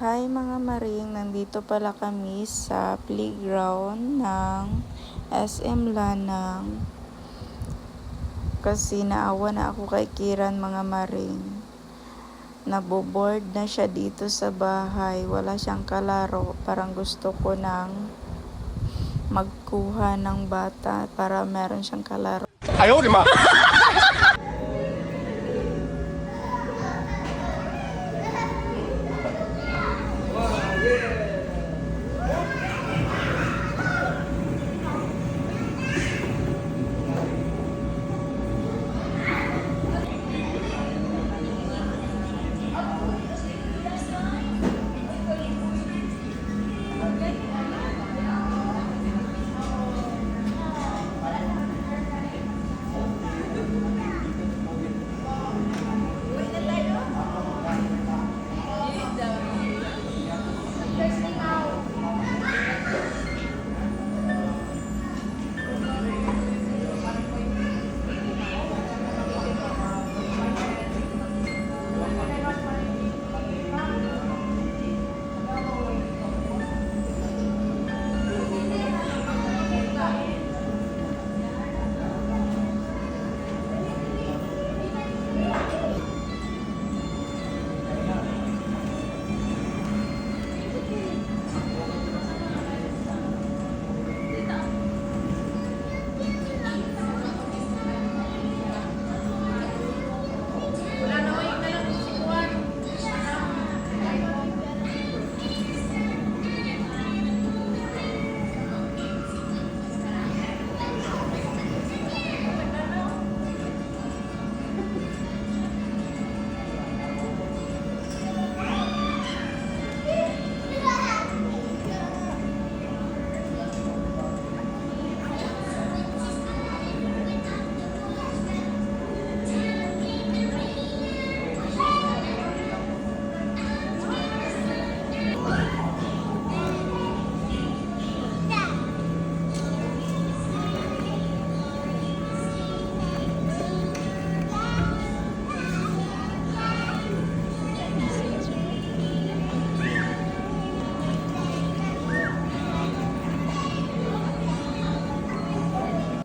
Hi mga maring, nandito pala kami sa playground ng SM Lanang. Kasi naawa na ako kay Kiran mga maring. Naboboard na siya dito sa bahay, wala siyang kalaro. Parang gusto ko nang magkuha ng bata para meron siyang kalaro. Ayaw, di ma!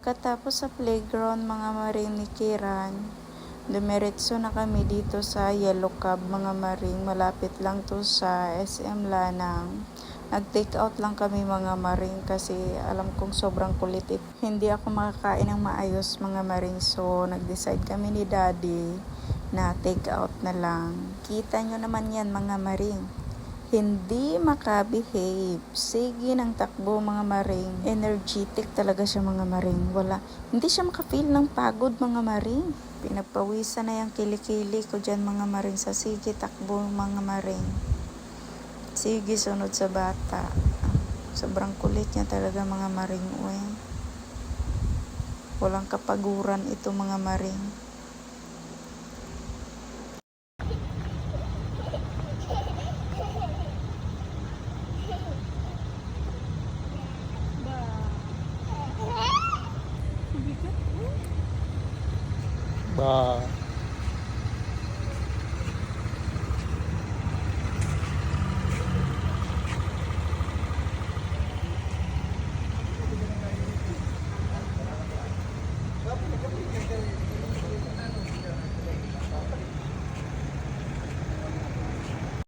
Katapos sa playground mga maring ni Kiran, dumiretso na kami dito sa Yellow Cab mga maring. Malapit lang to sa SM Lanang. Nag-take out lang kami mga maring kasi alam kong sobrang kulit. Hindi ako makakain ng maayos mga maring. So nag-decide kami ni Daddy na take out na lang. Kita nyo naman yan mga maring. Hindi makabehave. Sige ng takbo mga maring. Energetic talaga siya mga maring. Hindi siya makafeel ng pagod mga maring. Pinagpawisan na yung kilikili ko dyan mga maring sa sige takbo mga maring. Sige sunod sa bata. Sobrang kulit niya talaga mga maring. Walang kapaguran ito mga maring.